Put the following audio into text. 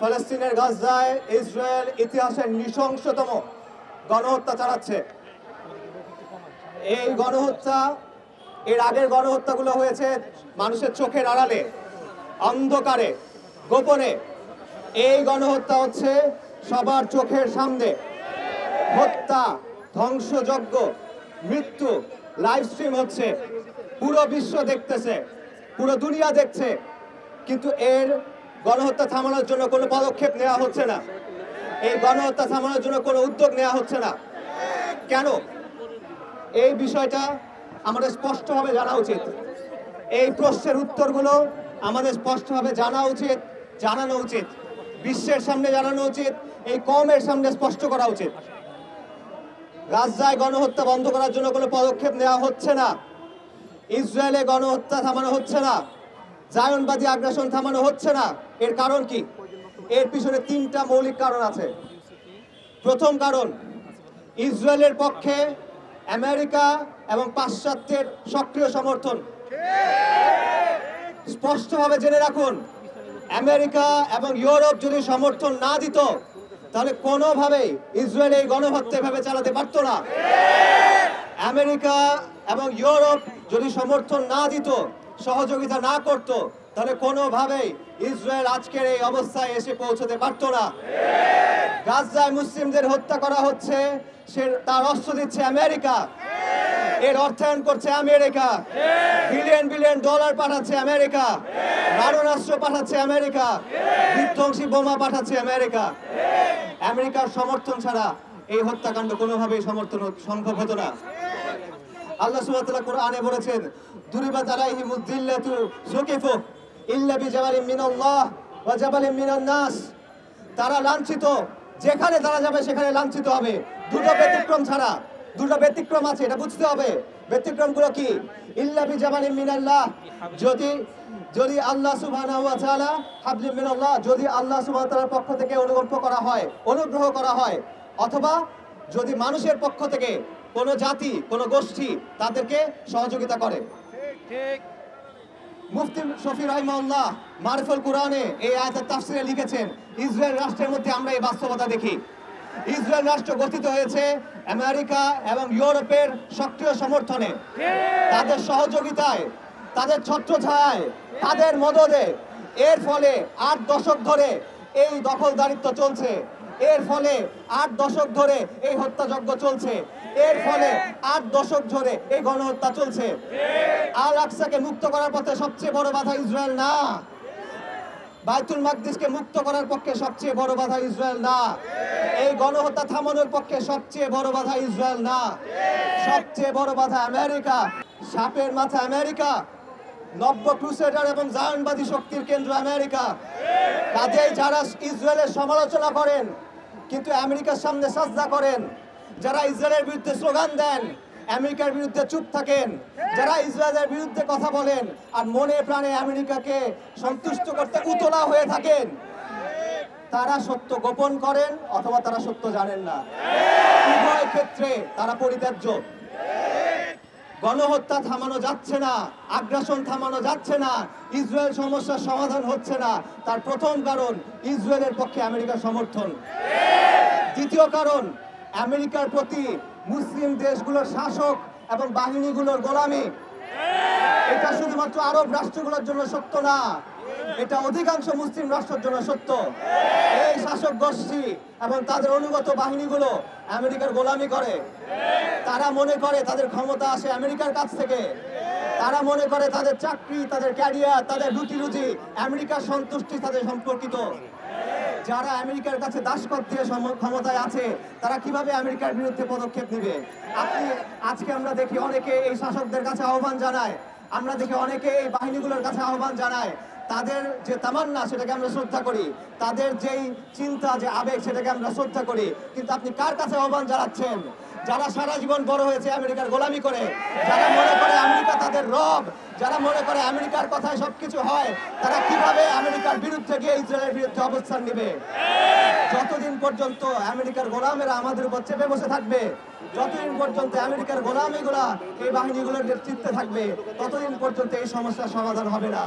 ফলস্তিনের গাজায় ইসরায়েল ইতিহাসের নৃশংসতম গণহত্যা চালাচ্ছে। এই গণহত্যা এর আগের গণহত্যাগুলো হয়েছে মানুষের চোখের আড়ালে, অন্ধকারে, গোপনে। এই গণহত্যা হচ্ছে সবার চোখের সামনে। হত্যা, ধ্বংসযজ্ঞ, মৃত্যু লাইভ স্ট্রিম হচ্ছে, পুরো বিশ্ব দেখতেছে, পুরো দুনিয়া দেখছে, কিন্তু এর গণহত্যা থামানোর জন্য কোনো পদক্ষেপ নেওয়া হচ্ছে না। এই গণহত্যা থামানোর জন্য কোনো উদ্যোগ নেওয়া হচ্ছে না। কেন? এই বিষয়টা আমাদের স্পষ্টভাবে জানা উচিত। এই প্রশ্নের উত্তরগুলো আমাদের স্পষ্টভাবে জানা উচিত, জানানো উচিত, বিশ্বের সামনে জানানো উচিত, এই কওমের সামনে স্পষ্ট করা উচিত। গাজায় গণহত্যা বন্ধ করার জন্য কোনো পদক্ষেপ নেওয়া হচ্ছে না। ইসরায়েলে গণহত্যা থামানো হচ্ছে না। জায়নবাদী আগ্রাসন থামানো হচ্ছে না। এর কারণ কি? এর পিছনে তিনটা মৌলিক কারণ আছে। প্রথম কারণ, ইসরায়েলের পক্ষে আমেরিকা এবং পাশ্চাত্যের সক্রিয় সমর্থন। স্পষ্টভাবে জেনে রাখুন, আমেরিকা এবং ইউরোপ যদি সমর্থন না দিত, তাহলে কোনোভাবেই ইসরায়েল এই গণহত্যা এভাবে চালাতে পারত না। আমেরিকা এবং ইউরোপ যদি সমর্থন না দিত, সহযোগিতা না করত, তাহলে কোনোভাবেই ইসরায়েল আজকের এই অবস্থায় এসে পৌঁছতে পারত না। গাজায় মুসলিমদের হত্যা করা হচ্ছে, তার অস্ত্র দিচ্ছে আমেরিকা, এর অর্থায়ন করছে আমেরিকা, বিলিয়ন বিলিয়ন ডলার পাঠাচ্ছে আমেরিকা, মারণাস্ত্র পাঠাচ্ছে আমেরিকা, বিধ্বংসী বোমা পাঠাচ্ছে আমেরিকা। আমেরিকার সমর্থন ছাড়া এই হত্যাকাণ্ড কোনোভাবেই সমর্থন সম্ভব হতো না। আল্লাহ সুবহানাহু ওয়া তাআলা কোরআনে বলেছেন, দুরিবাত আলাইহিমুদ যিল্লাতু যুকিফু ইল্লা বিজাবালিন মিনাল্লাহ ওয়া জাবালিন মিনান নাস। তারা লাঞ্ছিত, যেখানে তারা যাবে সেখানে লাঞ্ছিত হবে। দুটো ব্যতিক্রম ছাড়া, দুটো ব্যতিক্রম আছে, এটা বুঝতে হবে। ব্যতিক্রমগুলো কি? ইল্লা বিজাবালিন মিনাল্লাহ, যদি আল্লাহ সুবহানাহু ওয়া তাআলা হাবলিন মিনাল্লাহ, যদি আল্লাহ সুবহানাহু ওয়া তাআলার পক্ষ থেকে অনুগ্রহ করা হয়, অনুগ্রহ করা হয়, অথবা যদি মানুষের পক্ষ থেকে কোনো জাতি, কোনো গোষ্ঠী তাদেরকে সহযোগিতা করে। মুফতি শফি রাহিমাহুল্লাহ মারিফুল কুরআনে এই আয়াতের তাফসিরে লিখেছেন, ইসরায়েল রাষ্ট্রের মধ্যে আমরা এই বাস্তবতা দেখি। ইসরায়েল রাষ্ট্র গঠিত হয়েছে আমেরিকা এবং ইউরোপের সক্রিয় সমর্থনে, তাদের সহযোগিতায়, তাদের ছত্রছায়ায়, তাদের মদদে। এর ফলে 8 দশক ধরে এই দখলদারিত্ব চলছে। এর ফলে 8 দশক ধরে এই হত্যাযজ্ঞ চলছে। এর ফলে 8 দশক ধরে এই গণহত্যা চলছে। আল আকসাকে মুক্ত করার পথে সবচেয়ে বড় বাধা ইসরায়েল না। বাইতুল মাকদিসকে মুক্ত করার পক্ষে সবচেয়ে বড় বাধা ইসরায়েল না। এই গণহত্যা থামানোর পক্ষে সবচেয়ে বড় বাধা ইসরায়েল না। সবচেয়ে বড় বাধা আমেরিকা। সাপের মাথা আমেরিকা, নব্য ক্রুসেডার এবং জায়নবাদী শক্তির কেন্দ্র আমেরিকা। কাজেই যারা ইসরায়েলের সমালোচনা করেন কিন্তু আমেরিকার সামনে সাজদা করেন, যারা ইসরায়েলের বিরুদ্ধে স্লোগান দেন, আমেরিকার বিরুদ্ধে চুপ থাকেন, যারা ইসরায়েলের বিরুদ্ধে কথা বলেন আর মনে প্রাণে আমেরিকাকে সন্তুষ্ট করতে উতলা হয়ে থাকেন, তারা সত্য গোপন করেন অথবা তারা সত্য জানেন না। উভয় ক্ষেত্রে তারা পরিত্যাজ্য। গণহত্যা থামানো যাচ্ছে না, আগ্রাসন থামানো যাচ্ছে না, ইসরায়েল সমস্যার সমাধান হচ্ছে না। তার প্রথম কারণ ইসরায়েলের পক্ষে আমেরিকার সমর্থন। দ্বিতীয় কারণ, আমেরিকার প্রতি মুসলিম দেশগুলোর শাসক এবং বাহিনীগুলোর গোলামি। এটা শুধুমাত্র আরব রাষ্ট্রগুলোর জন্য সত্য না, এটা অধিকাংশ মুসলিম রাষ্ট্রের জন্য সত্য। এই শাসক গোষ্ঠী এবং তাদের অনুগত বাহিনীগুলো আমেরিকার গোলামি করে। তারা মনে করে তাদের ক্ষমতা আসে আমেরিকার কাছ থেকে। তারা মনে করে তাদের চাকরি, তাদের ক্যারিয়ার, তাদের রুটি রুজি আমেরিকার সন্তুষ্টি তাদের সম্পর্কিত। যারা আমেরিকার কাছে দাসত্ব দিয়ে ক্ষমতায় আছে, তারা কিভাবে আমেরিকার বিরুদ্ধে পদক্ষেপ নেবে? আজকে আমরা দেখি অনেকে এই শাসকদের কাছে আহ্বান জানায়, আমরা দেখি অনেকে এই বাহিনীগুলোর কাছে আহ্বান জানায়। তাদের যে তামান্না সেটাকে আমরা শ্রদ্ধা করি, তাদের যেই চিন্তা, যে আবেগ সেটাকে আমরা শ্রদ্ধা করি, কিন্তু আপনি কার কাছে আহ্বান জানাচ্ছেন? যারা সারা জীবন বড় হয়েছে আমেরিকার গোলামি করে, যারা মনে করে আমেরিকা তাদের রব, যারা মনে করে আমেরিকার কথায় সবকিছু হয়, তারা কিভাবে আমেরিকার বিরুদ্ধে গিয়ে ইসরায়েলের বিরুদ্ধে অবস্থান নেবে? যতদিন পর্যন্ত আমেরিকার গোলামেরা আমাদের উপর চেপে বসে থাকবে, যতদিন পর্যন্ত আমেরিকার গোলামিগুলা এই বাহিনীগুলোর নেতৃত্বে থাকবে, ততদিন পর্যন্ত এই সমস্যার সমাধান হবে না।